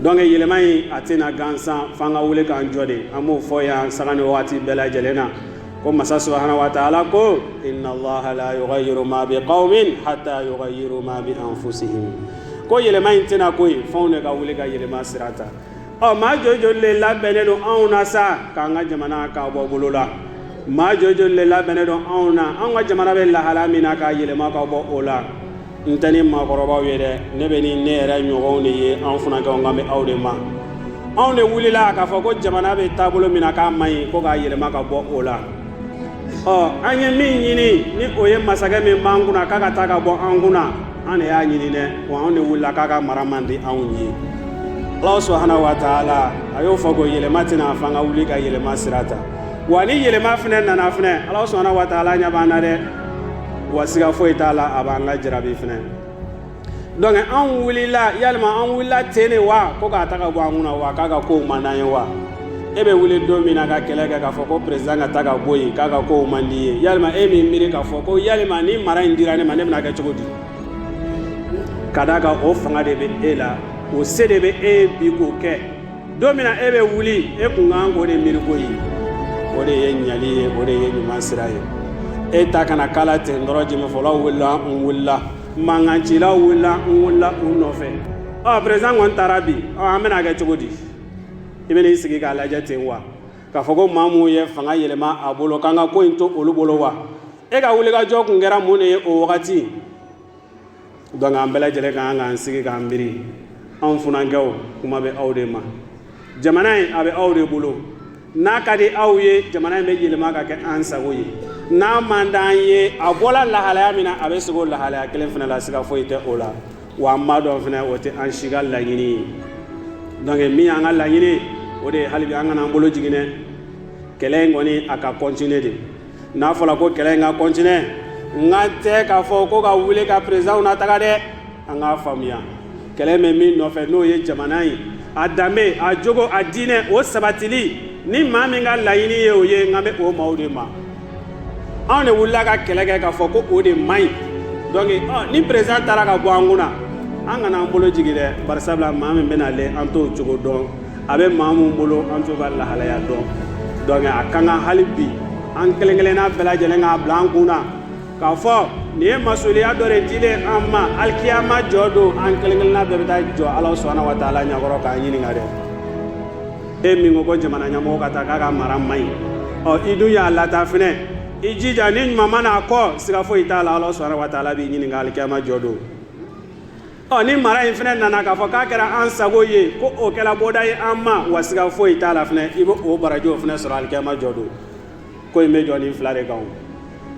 donc yɛlɛma in a tɛna gansan f'an ka wuli k'an jɔ de an b'o fɔ yan sanga ni waati bɛɛ lajɛlen na ko masa subhanahu wa ta'ala ko inna allaha la yughayyiru ma bi qawmin hatta yughayyiru ma bi anfusihim ko yɛlɛma in tɛna ko ye f'anw de ka wuli ka yɛlɛma sira ta maa jɔjɔli le labɛnnen don anw na sa k'an ka jamana k'a bɔ bolo la maa jɔjɔli le labɛnnen don anw na an ka jamana bɛ lahala min na k'a yɛlɛma ka bɔ o la n tɛ ni maakɔrɔbaw ye dɛ ne bɛ ni ne yɛrɛ ɲɔgɔnw de ye anw fana kɛ an bɛ aw de ma anw de wulila k'a fɔ ko jamana bɛ taabolo min na k'a man ɲi ko k'a yɛlɛma ka bɔ o la an ye min ɲini ni o ye masakɛ min b'an kunna k'a ka taa ka bɔ an kunna an de y'a ɲini dɛ wa anw de wulila k'a ka mara man di anw ye Allah subhanahu wa ta'ala a y'o fɔ ko yɛlɛma tɛna f'an ka wuli ka yɛlɛma sira ta wa ni yɛlɛma fɛnɛ nana fɛnɛ Allah subhanahu wa ta'ala ɲɛ b'an na dɛ wa siga foyi t'a la a b'an lajarabi fɛnɛ donc an wulila yalima an wulila ten de wa ko k'a ta ka bɔ an kunna wa k'a ka kow man d'an ye wa e bɛ wuli don min na ka kɛlɛ kɛ k'a fɔ ko président ka ta ka bɔ yen k'a ka kow man di ye yalima e min miiri k'a fɔ ko yalima ni mara in dira ne ma ne bɛna kɛ cogo di ka d'a kan o fanga de bɛ e la o se de bɛ e bi k'o kɛ don min na e bɛ wuli e kun kan k'o de miiri ko ye o de ye ɲali ye o de ye ɲuman sira ye e ta kana kala ten dɔrɔn jɛmɛfɔlaw wulila n wulila mankancilaw wulila n wulila u nɔfɛ président kɔni taara bi an bɛna kɛ cogo di i bɛ n'i sigi k'a lajɛ ten wa k'a fɔ ko maa mun ye fanga yɛlɛma a bolo k'an ka ko in to olu bolo wa e ka wulikajɔ kun kɛra mun de ye o wagati donc an bɛɛ lajɛlen ka kan k'an sigi k'an miiri anw funankɛw kuma bɛ aw de ma jamana in a bɛ aw de bolo n'a ka di aw ye jamana in bɛ yɛlɛma ka kɛ an sago ye n'a man d'an ye a bɔla lahalaya min na a bɛ sigi o lahalaya kelen fana la siga foyi tɛ o la wa an b'a dɔn fana o tɛ an si ka laɲini ye donc min y'an ka laɲini o de ye hali bi an kana an bolo jigin dɛ kɛlɛ in kɔni a ka continuer de n'a fɔra ko kɛlɛ in ka continuer n ka tɛ k'a fɔ ko ka wuli ka présidentw nataga dɛ an k'a faamuya kɛlɛ bɛ min nɔfɛ n'o ye jamana ye a danbe a jogo a diinɛ o sabatili ni maa min ka laɲini ye o ye n ka bɛ o maaw de ma anw de wulila ka kɛlɛ kɛ k'a fɔ ko o de man ɲi donc ni président taara ka bɔ an kunna an kana an bolo jigin dɛ barisabula maa min bɛnalen an t'o cogo dɔn a bɛ maa min bolo an t'o ka lahalaya dɔn donc a ka kan hali bi an kelen kelenna bɛɛ lajɛlen k'a bila an kunna k'a fɔ nin ye masuliya dɔ de dilen an ma alikiyama jɔ don an kelen kelenna bɛɛ bɛ taa jɔ Ala subhanahu wa ta'ala ɲɛkɔrɔ k'a ɲininka dɛ e min ko jamana ɲɛmɔgɔ ka taa k'a ka mara man ɲi i dun y'a lataa fɛnɛ i jija ni ɲuman mana kɔ siga foyi t'a la Ala subhanahu wa ta'ala b'i ɲininka alikiyama jɔ don ni mara in fɛnɛ nana k'a fɔ k'a kɛra an sago ye ko o kɛra bɔda ye an ma wa siga foyi t'a la fɛnɛ i bɛ o barajiw fɛnɛ sɔrɔ alikiyama jɔ don ko in bɛ jɔ nin fila de kan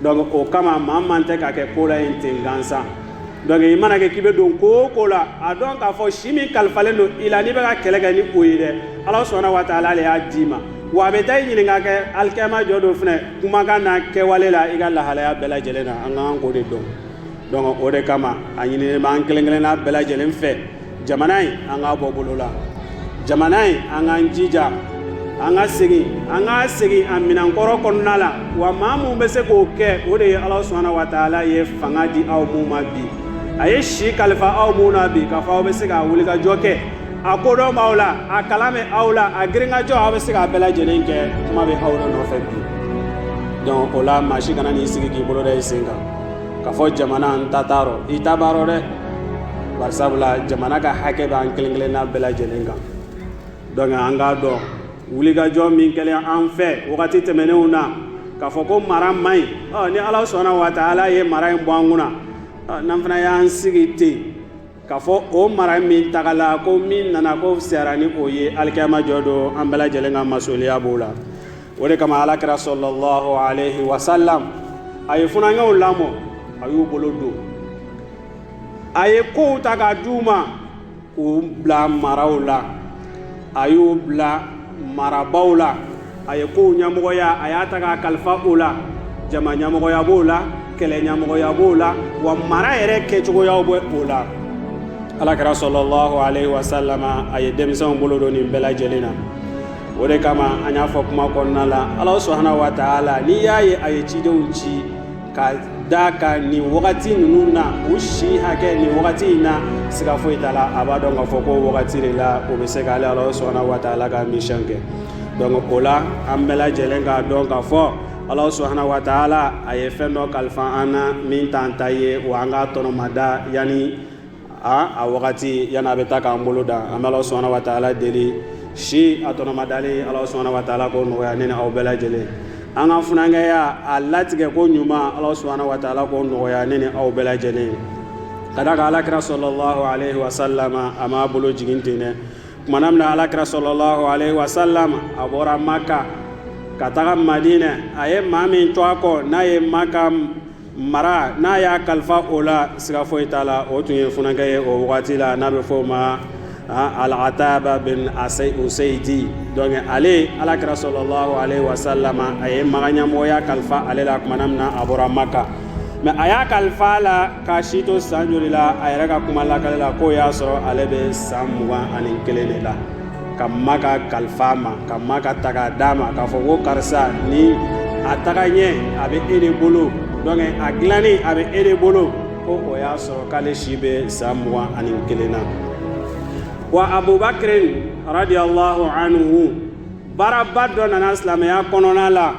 donc o kama maa man tɛ ka kɛ ko la in ten gansan donc i mana kɛ k'i bɛ don ko o ko la a dɔn k'a fɔ si min kalifalen don i la n'i bɛ ka kɛlɛ kɛ ni o ye dɛ Ala subhanahu wa ta'ala ale y'a d'i ma wa a bɛ taa i ɲininka kɛ alikiyama jɔ don fɛnɛ kumakan n'a kɛwale la i ka lahalaya bɛɛ lajɛlen na an ka kan k'o de dɔn donc o de kama a ɲininen bɛ an kelen kelenna bɛɛ lajɛlen fɛ jamana in an k'a bɔ bolo la jamana in an k'an jija an ka segin a minɛnkɔrɔ kɔnɔna la wa maa mun bɛ se k'o kɛ o de ye Ala subhanahu wa ta'ala ye fanga di aw mun ma bi a ye si kalifa aw mun na bi k'a fɔ aw bɛ se k'a wulikajɔ kɛ a kodɔn b'aw la a kalan bɛ aw la a girinkajɔ aw bɛ se k'a bɛɛ lajɛlen kɛ kuma bɛ aw de nɔfɛ bi donc o la maa si kana n'i sigi k'i bolo da i sen kan k'a fɔ jamana n ta t'a rɔ i ta b'a rɔ dɛ barisabula jamana ka hakɛ bɛ an kelen kelenna bɛɛ lajɛlen kan donc an k'a dɔn wulikajɔ min kɛlen an fɛ wagati tɛmɛnenw na k'a fɔ ko mara man ɲi ni Ala subhanahu wa ta'ala ye mara in bɔ an kunna n'an fana y'an sigi ten k'a fɔ o mara min tagala ko min nana ko fisayara ni o ye alikiyama jɔ don an bɛɛ lajɛlen ka masuliya b'o la o de kama alakira sallallahu alaihi wasallam a ye funanŋɛw lamɔ a y'u bolo don a ye kow ta ka d'u ma k'u bila maraw la a y'u bila marabaw la a ye kow ɲɛmɔgɔya a y'a ta ka kalifa o la jama ɲɛmɔgɔya b'o la kɛlɛ ɲɛmɔgɔya b'o la wa mara yɛrɛ kɛcogoyaw bɛ o la alakira sallallahu alaihi wasallama a ye denmisɛnw bolo don nin bɛɛ lajɛlen na o de kama an y'a fɔ kuma kɔnɔna la Ala subhanahu wa ta'ala n'i y'a ye a ye cidenw ci ka da ka nin wagati ninnu na u si hakɛ nin wagati in na siga foyi t'a la a b'a dɔn k'a fɔ ko wagati de la o bɛ se k'ale Ala subhanahu wa ta'ala ka mission kɛ donc o la an bɛɛ lajɛlen k'a dɔn k'a fɔ Ala subhanahu wa ta'ala a ye fɛn dɔ kalifa an na min t'an ta ye wa an k'a tɔnɔmada yanni a wagati yanni a bɛ taa k'an bolo da an bɛ Ala subhanahu wa ta'ala deli si a tɔnɔmadali Ala subhanahu wa ta'ala k'o nɔgɔya ne ni aw bɛɛ lajɛlen an ka funankɛya a latigɛ ko ɲuman Ala subhanahu wa ta'ala k'o nɔgɔya ne ni aw bɛɛ lajɛlen ka da kan alakira sallallahu alaihi wasallam a m'a bolo jigin ten dɛ kumana min na alakira sallallahu alaihi wasallam a bɔra Maka ka taga Madina a ye maa min to a kɔ n'a ye Maka mara n'a y'a kalifa o la siga foyi t'a la o tun ye funankɛ ye o wagati la n'a bɛ fɔ o ma Al-Ataba bin Usaydi donc ale alakira sallallahu alaihi wasallam a ye maga ɲɛmɔgɔya kalifa ale la kumana min na a bɔra Maka mais a y'a kalifa la ka si to san joli la a yɛrɛ ka kuma lakale la k'o y'a sɔrɔ ale bɛ san 21 de la ka Maka kalifa ma ka Maka ta k'a d'a ma k'a fɔ ko karisa ni a taga ɲɛ a bɛ e de bolo donc a dilanni a bɛ e de bolo ko o y'a sɔrɔ k'ale si bɛ san 21 na wa Abubakar radiyallahu anhu baaraba dɔ nana silamɛya kɔnɔna la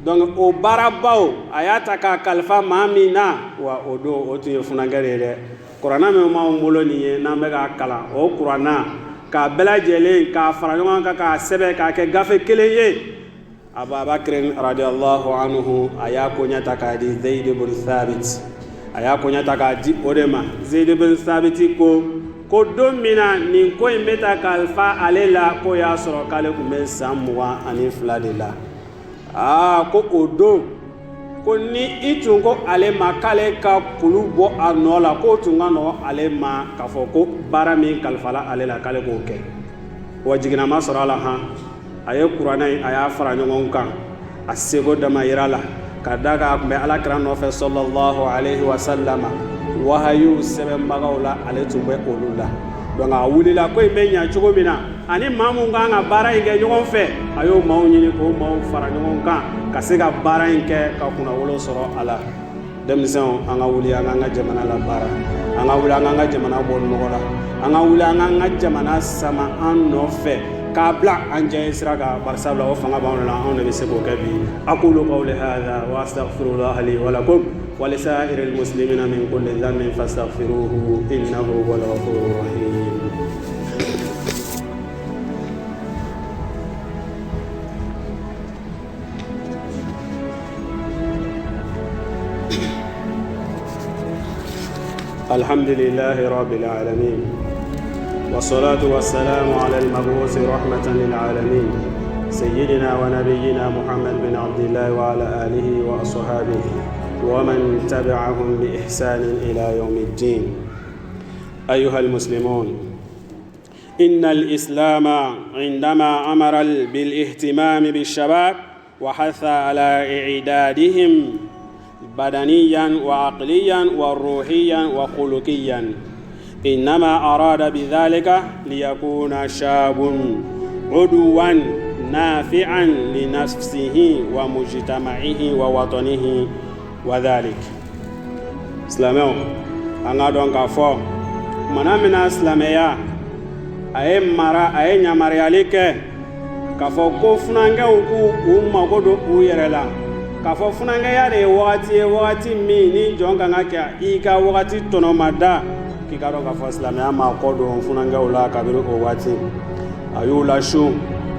donc o baarabaw a y'a ta k'a kalifa maa min na wa o don o tun ye funankɛ de ye dɛ kuranna min b'anw bolo nin ye n'an bɛ k'a kalan o kuranna k'a bɛɛ lajɛlen k'a fara ɲɔgɔn kan k'a sɛbɛn k'a kɛ gafe kelen ye Abubakar radiyallahu anhu a y'a koɲɛ ta k'a di Zaid bin Thabit a y'a koɲɛ ta k'a di o de ma Zaid bin Thabit ko don min na nin ko in bɛ ta kalifa ale la ko y'a sɔrɔ k'ale tun bɛ san 22 de la ko o don ko ni i tun ko ale ma k'ale ka kulu bɔ a nɔ la k'o tun ka nɔgɔ ale ma k'a fɔ ko baara min kalifala ale la k'ale k'o kɛ wa jiginama sɔrɔ a la a ye kuranɛ in a y'a fara ɲɔgɔn kan a seko dama yira la ka da kan a tun bɛ alakira nɔfɛ sallallahu alaihi wasallam wahayiw sɛbɛnbagaw la ale tun bɛ olu la donc a wulila ko in bɛ ɲɛ cogo min na ani maa mun kan ka baara in kɛ ɲɔgɔn fɛ a y'o maaw ɲini k'o maaw fara ɲɔgɔn kan ka se ka baara in kɛ ka kunnawolo sɔrɔ a la denmisɛnw an ka wuli an k'an ka jamana la baara an ka wuli an k'an ka jamana bɔ nɔgɔ la an ka wuli an k'an ka jamana sama an nɔfɛ k'a bila an jɛ sira kan bari sabula o fanga b'anw la anw de bɛ se k'o kɛ bi aqulu qawli hadha wa astaghfirullaha li wa lakum ولسائر المسلمين من كل ذنب فاستغفروه إنه هو الغفور الرحيم الحمد لله رب العالمين والصلاة والسلام على المبعوث رحمة للعالمين سيدنا ونبينا محمد بن عبد الله وعلى آله وأصحابه ومن تبعهم بإحسان إلى يوم الدين أيها المسلمون إن الإسلام عندما أمر بالاهتمام بالشباب وحث على إعدادهم بدنيا وعقليا وروحيا وخلقيا إنما أراد بذلك ليكون شاب عضوا نافعا لنفسه ومجتمعه ووطنه وذلك سلامو أنا دون كفو منامنا سلاميا أي مرا أي نمارياليك كفو كوفنانجا وكو مغودو ويرلا كفو فنانجا يا وقتي ميني جونغا نكا إيكا وقتي تنومادا كيكارو كفو سلاميا ما كودو فنانجا ولا كبيرو وقتي أيو لاشو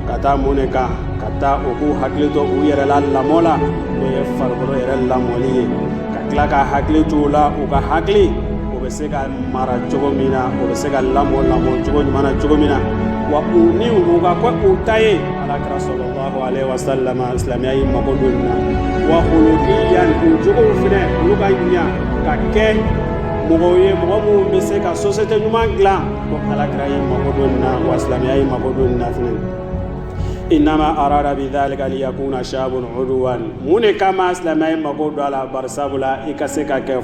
kata muneka kata oku haklito u yɛrɛ la lamɔ la n'o ye farikolo yɛrɛ lamɔli ye ka tila ka hakili to la u ka hakili o bɛ se ka mara cogo min na o bɛ se ka lamɔ cogo ɲuman na cogo min na wa uni uga ko utaye ala kira sallallahu alaihi wasallam islamiyai magodonna wa khuluqiyan ujugo fine uluga nya ka ke mogoye mogomu be se ka société nyuma glan ko ala kira magodonna wa islamiyai magodonna fine inma arada bidhalika liyakuna shabun udwan mune kama islamiyai magodo ala barsabula ikaseka ke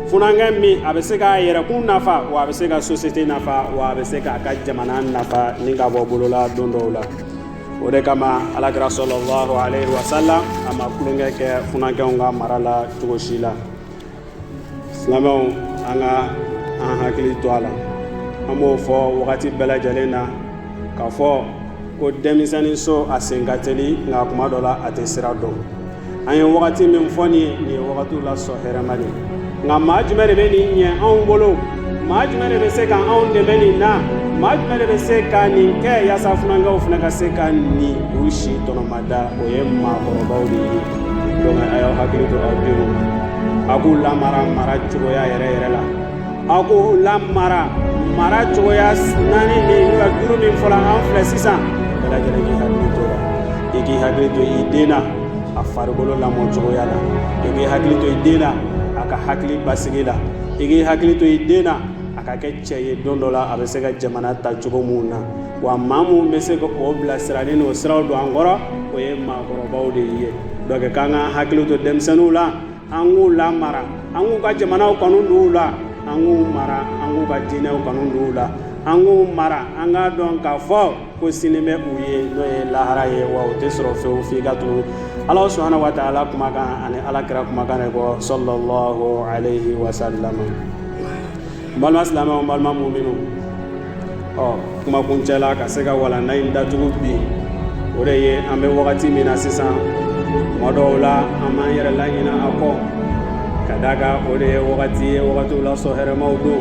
funange mi abeseka yera kun nafa wa abeseka société nafa wa abeseka ka jamana nafa ni ga bo bolola dondola ode kama alakira sallallahu alaihi wasallam ama kulunge ke funange nga marala tugoshila islamon anga an hakili to ala amo fo wakati bela jalena ka fo ko demisani so asengateli nga kuma dola atesira do anye wakati min foni ni wakati la so heramali nga majumere be ni nya an bolo majumere be se kan an de be ni na majumere be se kan ni ke ya safunanga ofuna ka se kan ni ushi tono mada oyemma ko bawdi do nga ayo hakili to abiru aku lamara mara chugo ya yere la aku lamara mara chugo ya nani ni wa duru min fola an flesisa bela jere ki hakili to igi hakili to idena afar bolo la mo chugo ya la igi hakili to idena aka hakili basigila igi hakili to idena aka ke cheye dondola abesega jamana ta chugo muna wa mamu besega obla sirani no siraw do angora o ye ma goro bawde ye doge kanga hakili to demsanula angu la mara angu ka jamana kanu nula angu mara angu ka dina kanu nula angu mara anga don ka fo ko sinime uye no ye lahara ye wa o tesro fe o fi gatu Allah subhanahu wa ta'ala kuma kan ani ala kira kuma kan ko sallallahu alaihi wasallam balma islama balma mu'minu kuma kun cela ka se ka wala na inda tugu bi ore ye ambe wakati mina sisan modola ama yere la ina ako kadaga ore wakati la so here mawdu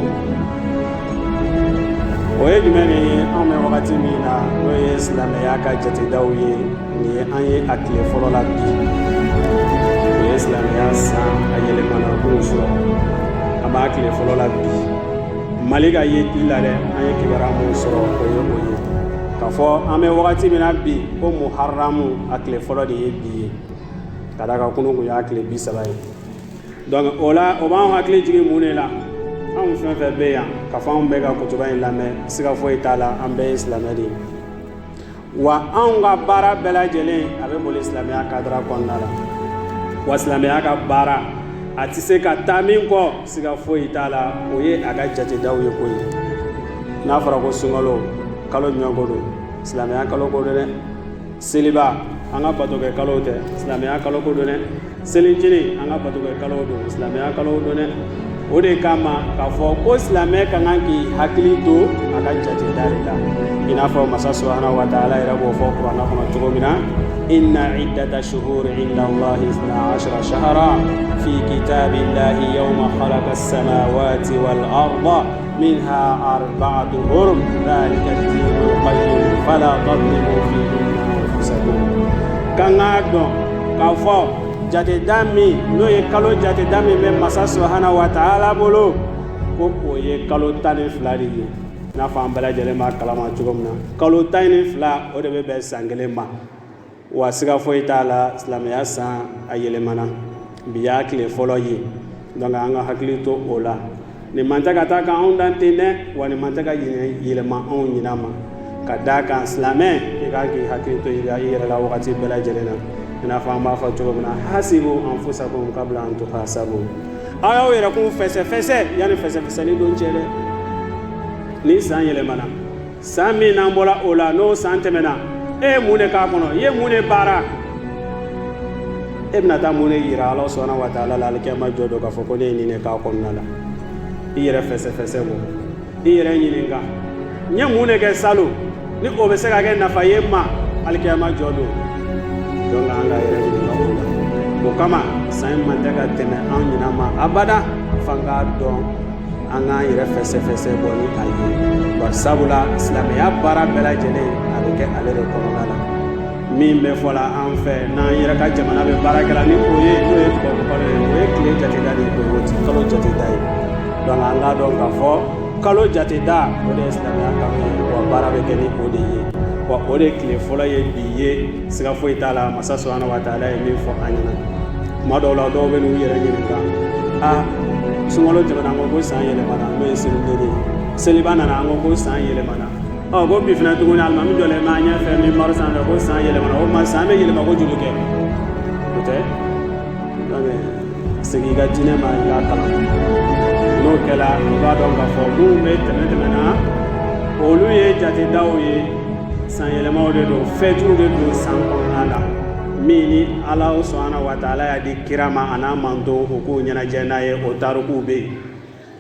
oye jumeni ambe wakati mina no ye islam ya ka jati dawiye ni anye akle folo la bi oye islam ya sa ayele mana kuso ama akle folo la bi malika ye dilale anye kibara mo soro oye kafo ame wakati mina bi ko muharramu akle folo de ye bi kadaga kunu ko ya akle bi sabai donc ola o ba akle jigi munela an fɛn fɛn bɛ yan ka fɔ anw bɛ ka kutuba in lamɛn siga foyi t'a la an bɛɛ ye silamɛ de ye wa anw ka baara bɛɛ lajɛlen a bɛ boli silamɛya kadira kɔnɔna la wa silamɛya ka baara a tɛ se ka taa min kɔ siga foyi t'a la o ye a ka jatedaw ye koyi n'a fɔra ko sunkalo kalo jumɛn ko don silamɛya kalo ko don dɛ seliba an ka bato kɛ kalo tɛ silamɛya kalo ko don dɛ selicini an ka bato kɛ kalo don silamɛya kalo don dɛ o de kama ka fɔ ko silamɛ ka kan k'i hakili to a ka jateda de la i n'a fɔ masa subhanahu wa ta'ala yɛrɛ b'o fɔ kuranna kɔnɔ cogo min na inna iddata shuhuri inda allahi 12 shahra fi kitabillahi yawma khalaqa as-samawati wal arda minha 4 hurum dhalika ad-dinul qayyim fala tadlimu fihinna anfusakum kan ka dɔn ka fɔ jateda min n'o ye kalo jateda min bɛ masa subhanahu wa ta'ala bolo ko o ye kalo 12 de ye n'a fɔ an bɛɛ lajɛlen b'a kalama cogo min na kalo 12 o de bɛ bɛn san kelen ma wa siga foyi t'a la silamɛya san a yɛlɛmana bi y'a tile fɔlɔ ye donc an ka hakili to o la nin man tɛ ka taa kan anw dan ten dɛ wa nin man tɛ ka yɛlɛma anw ɲinɛ ma ka d'a kan silamɛ i kan k'i hakili to i yɛrɛ la wagati bɛɛ lajɛlen na ina fɔ an b'a fɔ cogo min na hasibu anfusakum qabla an tuhasabu aw y'aw yɛrɛ kun fɛsɛfɛsɛ yanni fɛsɛfɛsɛli don cɛ dɛ ni san yɛlɛmana san min n'an bɔra o la n'o san tɛmɛna e ye mun de k'a kɔnɔ i ye mun de baara e bɛna taa mun de yira Ala subhanahu wa ta'ala la alikiyama jɔ don k'a fɔ ko ne ye nin de k'a kɔnɔna la i yɛrɛ fɛsɛfɛsɛ bɔ i yɛrɛ ɲininka n ye mun de kɛ salon ni o bɛ se ka kɛ nafa ye ma alikiyama jɔ don donc an ka yɛrɛ ɲininka o la o kama san man tɛ ka tɛmɛ an ɲina ma abada f'an k'a dɔn an k'an yɛrɛ fɛsɛfɛsɛ bɔ ni a ye bari sabula silamɛya baara bɛɛ lajɛlen a bɛ kɛ ale de kɔnɔna la min bɛ fɔla an fɛ n'an yɛrɛ ka jamana bɛ baara kɛla ni o ye n'o ye tubabu kalo ye o ye tile jateda de ye o ye kalo jateda ye donc an k'a dɔn k'a fɔ kalo jate da o de silamɛya kan wa baara bɛ kɛ ni o de ye wa o de tile fɔlɔ ye bi ye siga foyi t'a la masa subhanahu wa ta'ala ye min fɔ an ɲɛna tuma dɔw la dɔw bɛ n'u yɛrɛ ɲininka sunkalo tɛmɛna an ko san yɛlɛmana n'o ye selideni seliba nana an ko san yɛlɛmana ko bi fana tuguni alimami dɔ la m'an ɲɛfɛ min mari sanfɛ ko san yɛlɛmana o ma san bɛ yɛlɛma ko joli kɛ o tɛ segin i ka diinɛ ma i k'a kalan n'o kɛra i b'a dɔn k'a fɔ minnu bɛ tɛmɛna olu ye jatedaw ye san yɛlɛmaw de don fɛtiw de don san kɔnɔna la min ni ala subhanahu wa ta'ala y'a di kira ma a n'a manto o k'o ɲɛnajɛ n'a ye o tarikuw bɛ yen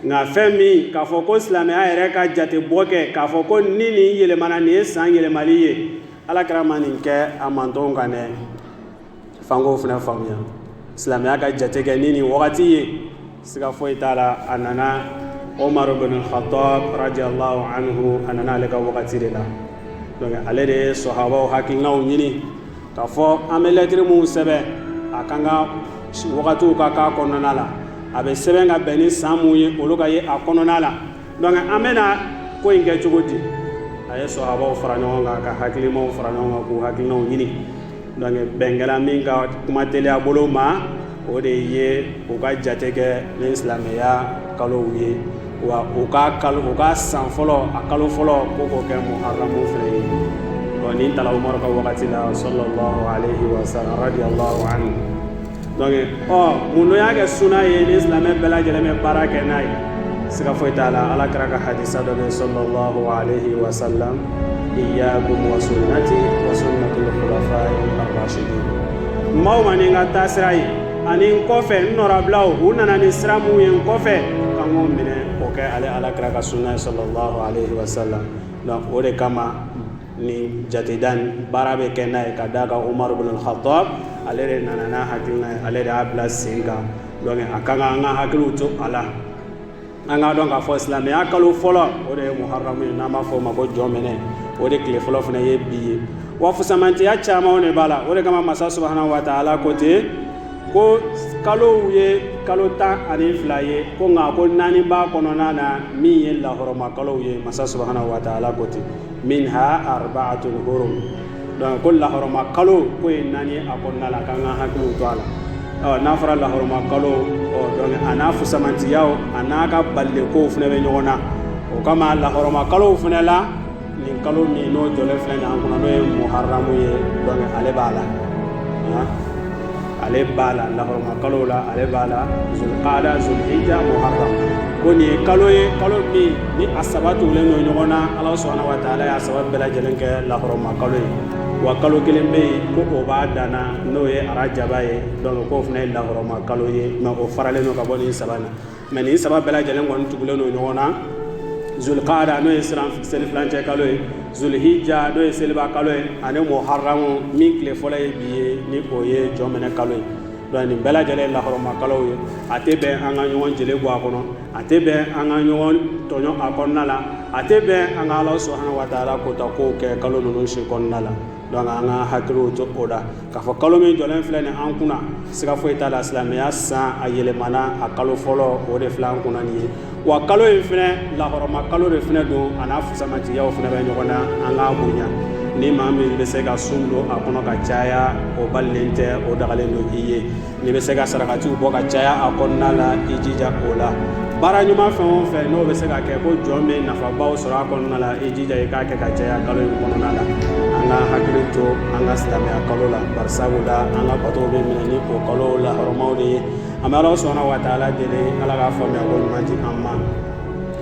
nka fɛn min k'a fɔ ko silamɛya yɛrɛ ka jate bɔ kɛ k'a fɔ ko ni nin yɛlɛmana nin ye san yɛlɛmali ye ala kira ma nin kɛ a mantonw kan dɛ fanko fana faamuya silamɛya ka jate kɛ ni nin wagati ye siga foyi t'a la a nana Umar ibn Khattab radiyallahu anhu a nana ale ka wagati de la donc ale de ye sahabaw hakilinaw ɲini k'a fɔ an bɛ lɛtiri minnu sɛbɛn a kan ka wagatiw ka k'a kɔnɔna la a bɛ sɛbɛn ka bɛn ni san mun ye olu ka ye a kɔnɔna la donc an bɛna ko in kɛ cogo di a ye sahabaw fara ɲɔgɔn kan ka hakilimaw fara ɲɔgɔn kan k'u hakilinaw ɲini donc bɛnkɛla min ka kuma teliya bolo ma o de ye u ka jate kɛ ni silamɛya kalow ye wa u ka san fɔlɔ a kalo fɔlɔ ko k'o kɛ muharamu fɛnɛ ye nin tala Umar ka wagati la sallallahu alayhi wa sallam radiyallahu anhu donc mun y'a kɛ suna ye ni silamɛ bɛɛ lajɛlen bɛ baara kɛ n'a ye siga foyi t'a la ala kɛra ka hadisa dɔ bɛ sallallahu alayhi wa sallam iyyakum wa sunnati wa sunnatul khulafa'il ar-rashidin maaw ma ni n ka taasira ye ani n kɔfɛ n nɔrabilaw u nana ni sira mun ye n kɔfɛ k'an k'o minɛ o kɛ ale ala kɛra ka sunna ye sallallahu alayhi wa sallam donc o de kama ni jateda baara bɛ kɛ n'a ye ka d'a kan Umar ibn Khattab ale de nana n'a hakilina ye ale de y'a bila sen kan donc a kan an ka hakiliw to a la an k'a dɔn k'a fɔ silamɛya kalo fɔlɔ o de ye muharamu ye n'an b'a fɔ o ma ko jɔnmɛnɛ o de tile fɔlɔ fana ye bi ye wa fusamantiya camanw de b'a la o de kama masa subhanahu wa ta'ala ko ten ko kalow ye kalo 12 ye ko nka ko 4 b'a kɔnɔna na min ye lahɔrɔma kalow ye masa subhanahu wa ta'ala ko ten minha arba'atun hurum donc ko lahɔrɔma kalo ko ye 4 ye a kɔnɔna la k'an ka hakiliw to a la n'a fɔra lahɔrɔma kalo donc a n'a fusamantiyaw a n'a ka balikow fana bɛ ɲɔgɔn na o kama lahɔrɔma kalow fana la nin kalo min n'o jɔlen filɛ nin an kunna n'o ye muharamu ye donc ale b'a la ale b'a la lahɔrɔma kalo la ale b'a la zulqaada zulhijja muharram ko nin ye kalo ye kalo min ni a saba tugulen don ɲɔgɔn na ala subhanahu wa ta'ala y'a saba bɛɛ lajɛlen kɛ lahɔrɔma kalo ye wa kalo kelen bɛ yen ko o b'a danna n'o ye arajaba ye donc k'o fana ye lahɔrɔma kalo ye mais o faralen don ka bɔ nin saba na mais nin saba bɛɛ lajɛlen kɔni tugulen don ɲɔgɔn na zulqaada n'o ye selifilancɛ kalo ye zulhijja n'o ye seliba kalo ye ani muharramu min tile fɔlɔ ye bi ye ni o ye jɔnmɛnɛ kalo ye donc nin bɛɛ lajɛlen ye lahɔrɔma kalow ye a tɛ bɛn an ka ɲɔgɔn jeli bɔ a kɔnɔ a tɛ bɛn an ka ɲɔgɔn tɔɲɔ a kɔnɔna la a tɛ bɛn an ka ala subhanahu wa ta'ala kota kow kɛ kalo ninnu si kɔnɔna la donc an ka hakiliw to o la k'a fɔ kalo min jɔlen filɛ nin an kunna siga foyi t'a la silamɛya san a yɛlɛmana a kalo fɔlɔ o de filɛ an kunna nin ye wa kalo in fɛnɛ lahɔrɔma kalo de fɛnɛ don a n'a fusamantiyaw fɛnɛ bɛ ɲɔgɔn na an k'a bonya ni maa min bɛ se ka sun don a kɔnɔ ka caya o balilen tɛ o dagalen don i ye ni bɛ se ka sarakatiw bɔ ka caya a kɔnɔna la i jija o la baara ɲuman fɛn o fɛn n'o bɛ se ka kɛ ko jɔn bɛ nafabaw sɔrɔ a kɔnɔna la i jija i k'a kɛ ka caya kalo in kɔnɔna la an ka hakili to an ka silamɛya kalo la bari sabula an ka batow bɛ minɛ ni o kalo lahɔrɔmaw de ye an bɛ ala subhanahu wa ta'ala deli ala k'a faamuya ko ɲuman di an ma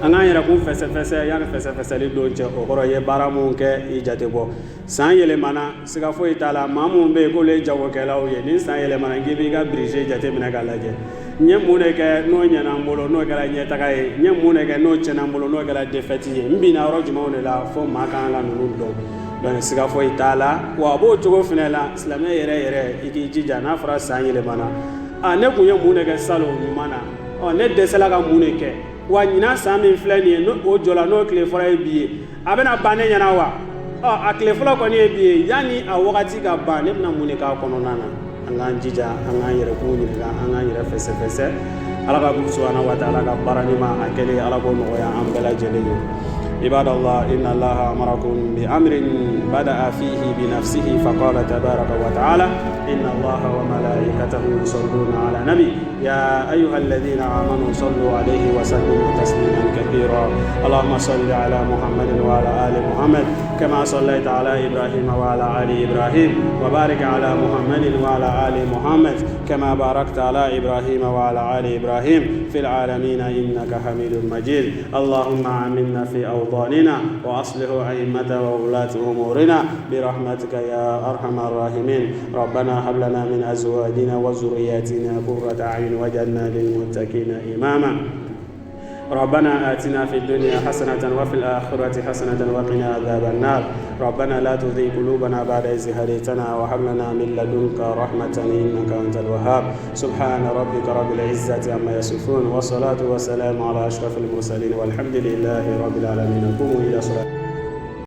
an k'an yɛrɛ kun fɛsɛfɛsɛ yanni fɛsɛfɛsɛli don cɛ o kɔrɔ ye baara mun kɛ i jate bɔ san yɛlɛmana siga foyi t'a la maa mun bɛ yen k'olu ye jagokɛlaw ye ni san yɛlɛmana k'i b'i ka birije jate minɛ k'a lajɛ n ye mun de kɛ n'o ɲɛna n bolo n'o kɛra ɲɛtaga ye n ye mun de kɛ n'o tiɲɛna n bolo n'o kɛra defɛti ye n binna yɔrɔ jumɛnw de la fo maa kan ka ninnu dɔn donc siga foyi t'a la wa a b'o cogo fɛnɛ la silamɛ yɛrɛ i k'i jija n'a fɔra san yɛlɛmana ne kun ye mun de kɛ salon ɲuman na ne dɛsɛla ka mun de kɛ wa ɲinan san min filɛ nin ye o jɔla n'o tile fɔlɔ ye bi ye a bɛna ban ne ɲɛna wa a tile fɔlɔ kɔni ye bi ye yanni a wagati ka ban ne bɛna mun de k'a kɔnɔna na an k'an jija an k'an yɛrɛ kun ɲininka an k'an yɛrɛ fɛsɛfɛsɛ ala ka subhanahu wa ta'ala ka barani ma akeli ala ko no ya am bela jeli عباد الله إن الله أمركم بأمر بدأ فيه بنفسه فقال تبارك وتعالى إن الله وملائكته يصلون على النبي يا أيها الذين آمنوا صلوا عليه وسلموا تسليما كثيرا اللهم صل على محمد وعلى آل محمد كما صليت على إبراهيم وعلى آل إبراهيم وبارك على محمد وعلى آل محمد كما باركت على إبراهيم وعلى آل إبراهيم في العالمين إنك حميد مجيد اللهم آمنا في أوطاننا وأصلح أئمة وولاة أمورنا برحمتك يا أرحم الراحمين ربنا هب لنا من أزواجنا وذرياتنا قرة أعين واجعلنا للمتقين إماما ربنا آتنا في الدنيا حسنة وفي الآخرة حسنة وقنا عذاب النار ربنا لا تزغ قلوبنا بعد إذ هديتنا وهب لنا من لدنك رحمة إنك أنت الوهاب سبحان ربك رب العزة عما يصفون والصلاة والسلام على أشرف المرسلين والحمد لله رب العالمين قوموا إلى صلاة